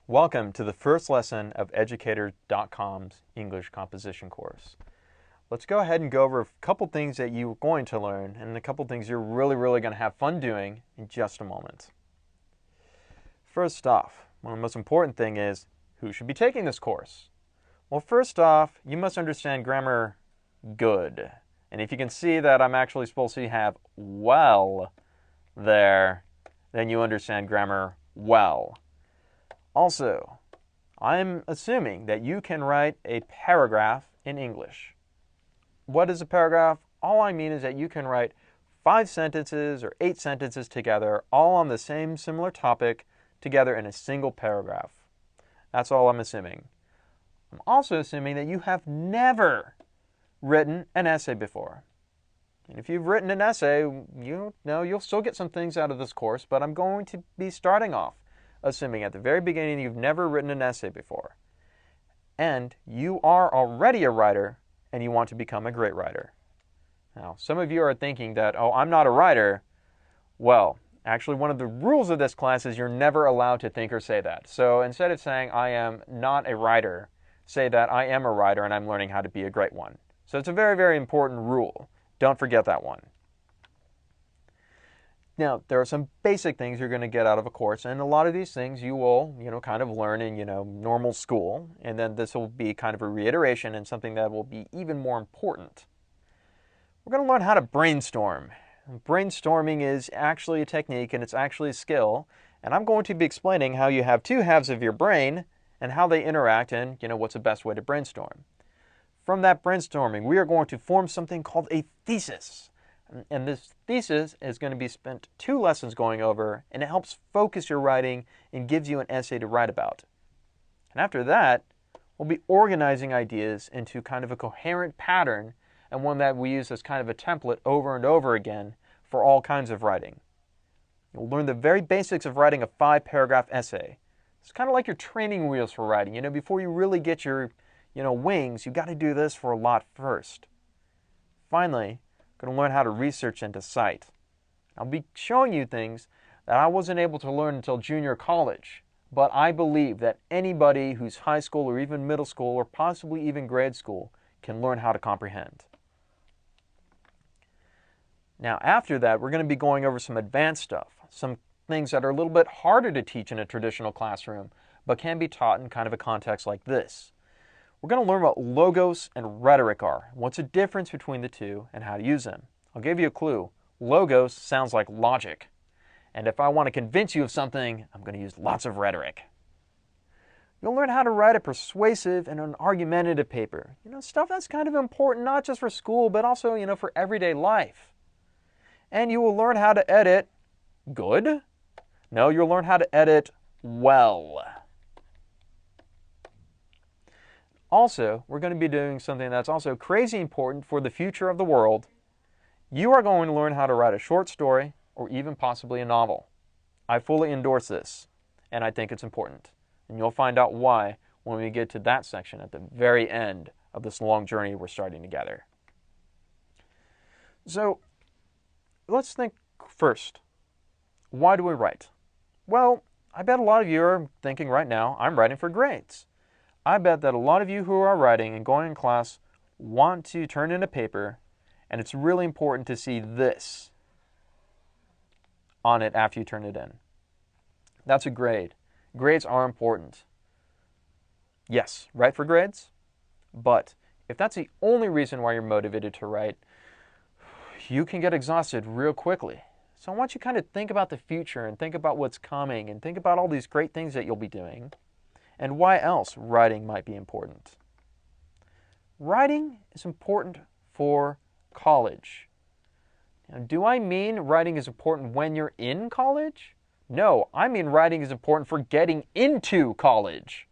Welcome to the first lesson of Educator.com's English composition course. Let's go ahead and go over a couple things that you're going to learn and a couple things you're really going to have fun doing in just a moment. First off, one of the most important thing is who should be taking this course? Well, first off, you must understand grammar good. And if you can see that I'm actually supposed to have well there, then you understand grammar well. Also, I'm assuming that you can write a paragraph in English. What is a paragraph? All I mean is that you can write 5 sentences or 8 sentences together, all on the same similar topic, together in a single paragraph. That's all I'm assuming. I'm also assuming that you have never written an essay before. And if you've written an essay, you know you'll still get some things out of this course, but I'm going to be starting off assuming at the very beginning you've never written an essay before. And you are already a writer and you want to become a great writer. Now, some of you are thinking that, oh, I'm not a writer. Well, actually one of the rules of this class is you're never allowed to think or say that. So instead of saying I am not a writer, say that I am a writer and I'm learning how to be a great one. So it's a very important rule. Don't forget that one. Now, there are some basic things you're going to get out of a course, and a lot of these things you will, kind of learn in, normal school, and then this will be kind of a reiteration and something that will be even more important. We're going to learn how to brainstorm. Brainstorming is actually a technique and it's actually a skill, and I'm going to be explaining how you have 2 halves of your brain and how they interact and, what's the best way to brainstorm. From that brainstorming, we are going to form something called a thesis. And this thesis is going to be spent 2 lessons going over, and it helps focus your writing and gives you an essay to write about. And after that, we'll be organizing ideas into kind of a coherent pattern, and one that we use as kind of a template over and over again for all kinds of writing. You'll learn the very basics of writing a 5-paragraph essay. It's kind of like your training wheels for writing. Before you really get your, wings, you've got to do this for a lot first. Finally, going to learn how to research and to cite. I'll be showing you things that I wasn't able to learn until junior college, but I believe that anybody who's high school or even middle school or possibly even grade school can learn how to comprehend. Now after that, we're going to be going over some advanced stuff, some things that are a little bit harder to teach in a traditional classroom, but can be taught in kind of a context like this. We're going to learn what logos and rhetoric are, what's the difference between the two, and how to use them. I'll give you a clue. Logos sounds like logic. And if I want to convince you of something, I'm going to use lots of rhetoric. You'll learn how to write a persuasive and an argumentative paper. Stuff that's kind of important not just for school, but also, for everyday life. And you will learn how to edit good. No, you'll learn how to edit well. Also, we're going to be doing something that's also crazy important for the future of the world. You are going to learn how to write a short story or even possibly a novel. I fully endorse this, and I think it's important. And you'll find out why when we get to that section at the very end of this long journey we're starting together. So, let's think first. Why do we write? Well, I bet a lot of you are thinking right now, I'm writing for grades. I bet that a lot of you who are writing and going in class want to turn in a paper, and it's really important to see this on it after you turn it in. That's a grade. Grades are important. Yes, write for grades, but if that's the only reason why you're motivated to write, you can get exhausted real quickly. So I want you to kind of think about the future and think about what's coming and think about all these great things that you'll be doing. And why else writing might be important. Writing is important for college. Now, do I mean writing is important when you're in college? No, I mean writing is important for getting into college.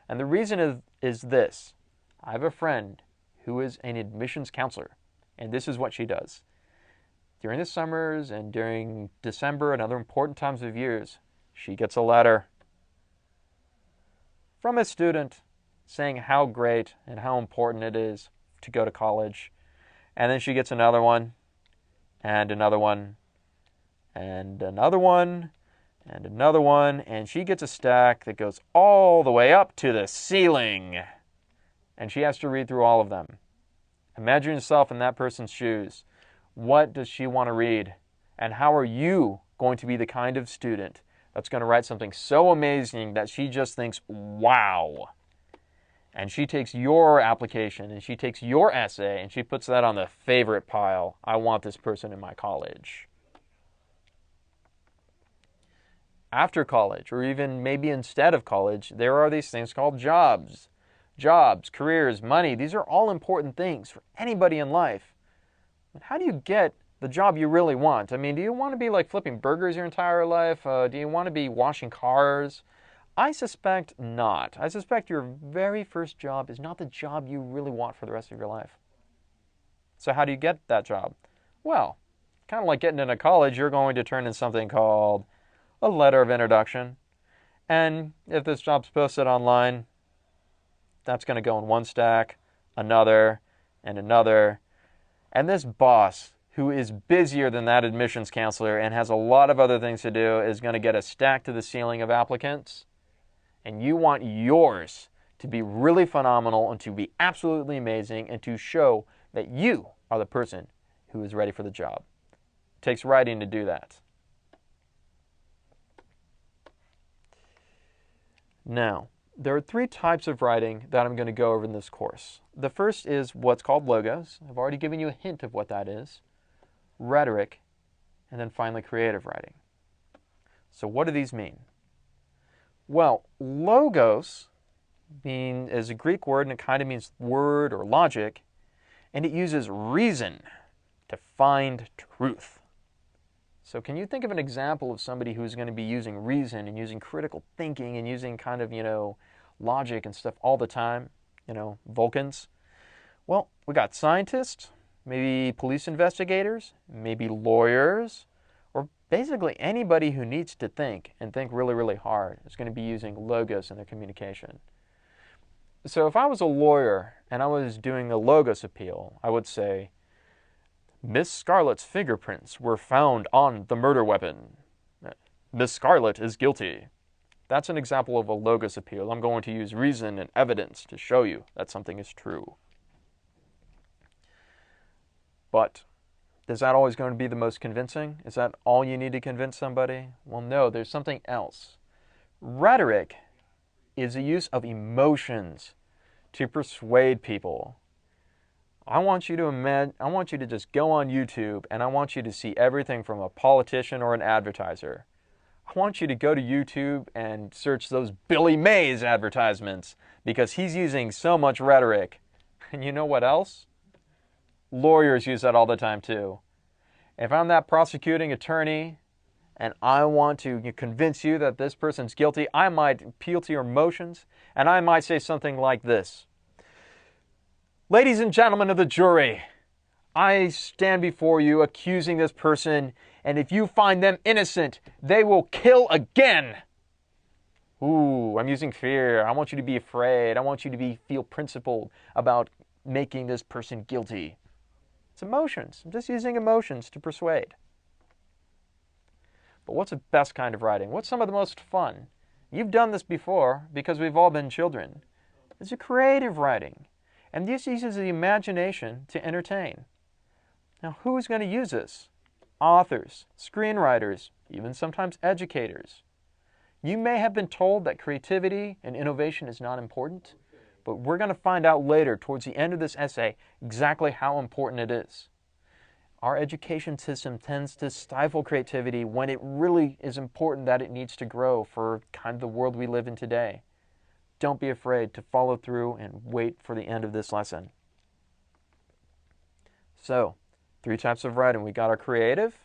And the reason is this. I have a friend who is an admissions counselor, and this is what she does. During the summers and during December and other important times of years, she gets a letter from a student saying how great and how important it is to go to college. And then she gets another one, and another one, and another one, and another one, and she gets a stack that goes all the way up to the ceiling. And she has to read through all of them. Imagine yourself in that person's shoes. What does she want to read? And how are you going to be the kind of student that's going to write something so amazing that she just thinks, wow. And she takes your application and she takes your essay and she puts that on the favorite pile. I want this person in my college. After college, or even maybe instead of college, there are these things called jobs. Jobs, careers, money, these are all important things for anybody in life. But how do you get the job you really want? I mean, do you want to be like flipping burgers your entire life? Do you want to be washing cars? I suspect not. I suspect your very first job is not the job you really want for the rest of your life. So how do you get that job? Well, kind of like getting into college, you're going to turn in something called a letter of introduction. And if this job's posted online, that's going to go in one stack, another, and another. And this boss, who is busier than that admissions counselor and has a lot of other things to do, is going to get a stack to the ceiling of applicants. And you want yours to be really phenomenal and to be absolutely amazing and to show that you are the person who is ready for the job. It takes writing to do that. Now, there are 3 types of writing that I'm going to go over in this course. The first is what's called logos. I've already given you a hint of what that is. Rhetoric, and then finally creative writing. So what do these mean? Well, logos is a Greek word, and it kind of means word or logic, and it uses reason to find truth. So can you think of an example of somebody who's going to be using reason and using critical thinking and using kind of, logic and stuff all the time? Vulcans. Well, we got scientists, maybe police investigators, maybe lawyers, or basically anybody who needs to think and think really, really hard is going to be using logos in their communication. So if I was a lawyer and I was doing a logos appeal, I would say, Miss Scarlett's fingerprints were found on the murder weapon. Miss Scarlett is guilty. That's an example of a logos appeal. I'm going to use reason and evidence to show you that something is true. But is that always going to be the most convincing? Is that all you need to convince somebody? Well, no, there's something else. Rhetoric is the use of emotions to persuade people. I want you to just go on YouTube and I want you to see everything from a politician or an advertiser. I want you to go to YouTube and search those Billy Mays advertisements because he's using so much rhetoric. And you know what else? Lawyers use that all the time too. If I'm that prosecuting attorney and I want to convince you that this person's guilty, I might appeal to your emotions and I might say something like this. Ladies and gentlemen of the jury, I stand before you accusing this person, and if you find them innocent, they will kill again. Ooh, I'm using fear. I want you to be afraid. I want you to feel principled about making this person guilty. It's emotions. I'm just using emotions to persuade. But what's the best kind of writing? What's some of the most fun? You've done this before because we've all been children. It's a creative writing. And this uses the imagination to entertain. Now, who's going to use this? Authors, screenwriters, even sometimes educators. You may have been told that creativity and innovation is not important, but we're going to find out later, towards the end of this essay, exactly how important it is. Our education system tends to stifle creativity when it really is important that it needs to grow for kind of the world we live in today. Don't be afraid to follow through and wait for the end of this lesson. So, 3 types of writing. We got our creative,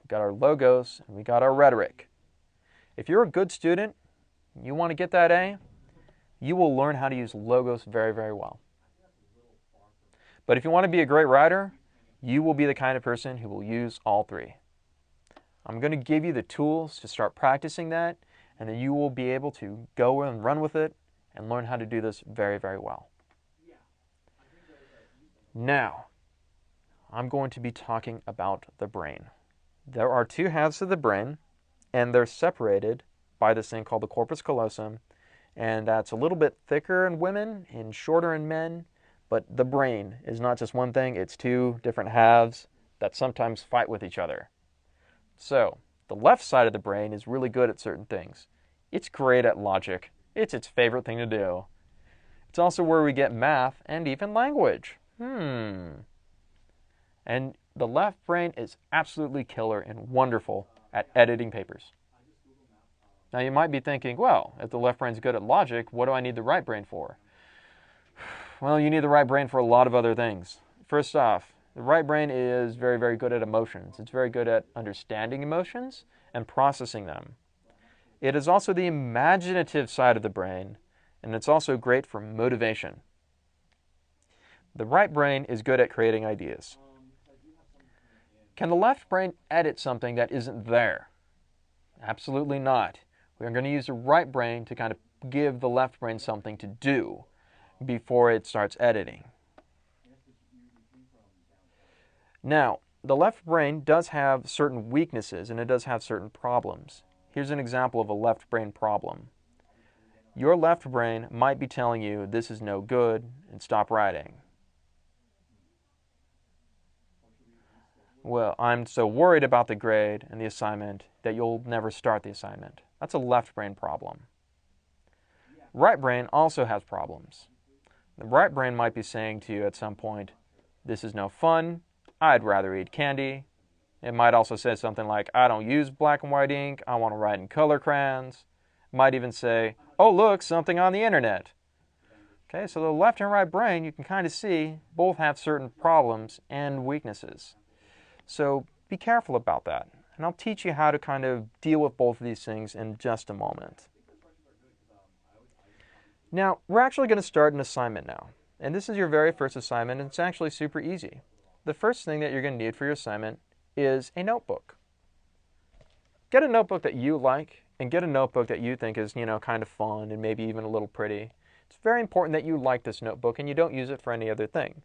we got our logos, and we got our rhetoric. If you're a good student, you want to get that A, you will learn how to use logos very, very well. But if you want to be a great writer, you will be the kind of person who will use all 3. I'm going to give you the tools to start practicing that, and then you will be able to go and run with it and learn how to do this very, very well. Now, I'm going to be talking about the brain. There are 2 halves of the brain, and they're separated by this thing called the corpus callosum, and that's a little bit thicker in women and shorter in men, but the brain is not just one thing, it's two different halves that sometimes fight with each other. So, the left side of the brain is really good at certain things. It's great at logic. It's its favorite thing to do. It's also where we get math and even language. And the left brain is absolutely killer and wonderful at editing papers. Now you might be thinking, well, if the left brain's good at logic, what do I need the right brain for? Well, you need the right brain for a lot of other things. First off, the right brain is very, very good at emotions. It's very good at understanding emotions and processing them. It is also the imaginative side of the brain, and it's also great for motivation. The right brain is good at creating ideas. Can the left brain edit something that isn't there? Absolutely not. We're going to use the right brain to kind of give the left brain something to do before it starts editing. Now, the left brain does have certain weaknesses and it does have certain problems. Here's an example of a left brain problem. Your left brain might be telling you this is no good and stop writing. Well, I'm so worried about the grade and the assignment that you'll never start the assignment. That's a left brain problem. Right brain also has problems. The right brain might be saying to you at some point, this is no fun, I'd rather eat candy. It might also say something like, I don't use black and white ink, I want to write in color crayons. It might even say, oh look, something on the internet. Okay, so the left and right brain, you can kind of see, both have certain problems and weaknesses. So be careful about that. And I'll teach you how to kind of deal with both of these things in just a moment. Now, we're actually going to start an assignment now. And this is your very first assignment, and it's actually super easy. The first thing that you're going to need for your assignment is a notebook. Get a notebook that you like, and get a notebook that you think is, kind of fun and maybe even a little pretty. It's very important that you like this notebook and you don't use it for any other thing.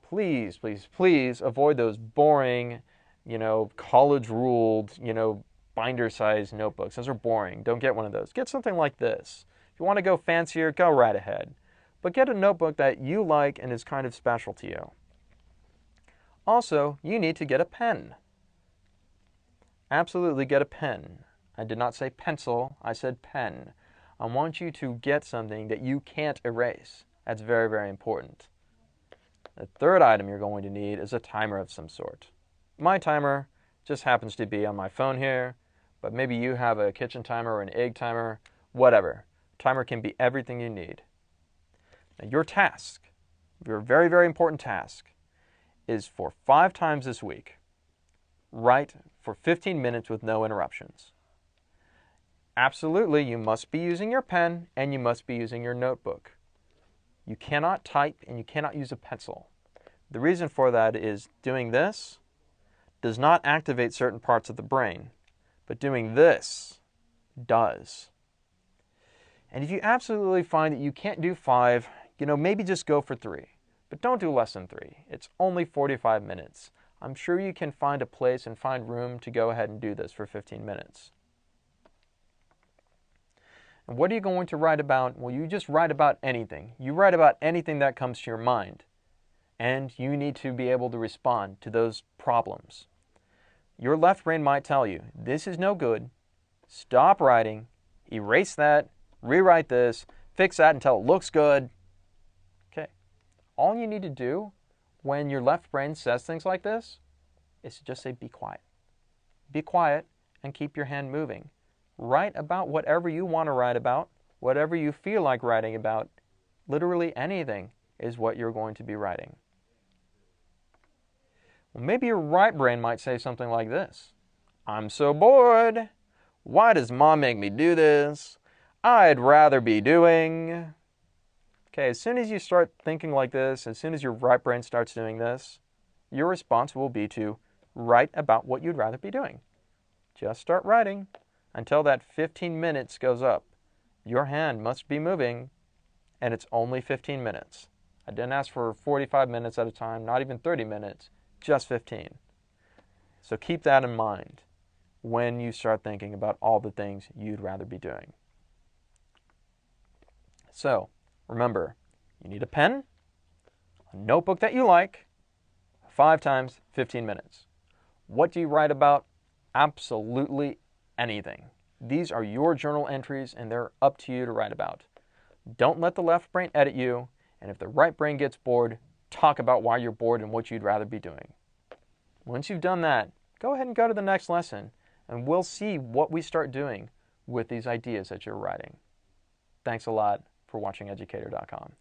Please, please, please avoid those boring, college-ruled, binder-sized notebooks. Those are boring. Don't get one of those. Get something like this. If you want to go fancier, go right ahead. But get a notebook that you like and is kind of special to you. Also, you need to get a pen. Absolutely get a pen. I did not say pencil, I said pen. I want you to get something that you can't erase. That's very, very important. The third item you're going to need is a timer of some sort. My timer just happens to be on my phone here, but maybe you have a kitchen timer or an egg timer, whatever. Timer can be everything you need. Now your task, your very, very important task, is for 5 times this week, write for 15 minutes with no interruptions. Absolutely, you must be using your pen and you must be using your notebook. You cannot type and you cannot use a pencil. The reason for that is doing this does not activate certain parts of the brain, but doing this does. And if you absolutely find that you can't do 5, maybe just go for 3. But don't do less than 3. It's only 45 minutes. I'm sure you can find a place and find room to go ahead and do this for 15 minutes. And what are you going to write about? Well, you just write about anything. You write about anything that comes to your mind. And you need to be able to respond to those problems. Your left brain might tell you, this is no good. Stop writing. Erase that. Rewrite this. Fix that until it looks good. Okay. All you need to do when your left brain says things like this is to just say, be quiet. Be quiet and keep your hand moving. Write about whatever you want to write about, whatever you feel like writing about. Literally anything is what you're going to be writing. Well, maybe your right brain might say something like this. I'm so bored. Why does mom make me do this? I'd rather be doing. Okay, as soon as you start thinking like this, as soon as your right brain starts doing this, your response will be to write about what you'd rather be doing. Just start writing until that 15 minutes goes up. Your hand must be moving, and it's only 15 minutes. I didn't ask for 45 minutes at a time, not even 30 minutes, just 15. So keep that in mind. when you start thinking about all the things you'd rather be doing. So, remember, you need a pen, a notebook that you like, 5 times 15 minutes. What do you write about? Absolutely anything. These are your journal entries and they're up to you to write about. Don't let the left brain edit you, and if the right brain gets bored, talk about why you're bored and what you'd rather be doing. Once you've done that, go ahead and go to the next lesson, and we'll see what we start doing with these ideas that you're writing. Thanks a lot for watching Educator.com.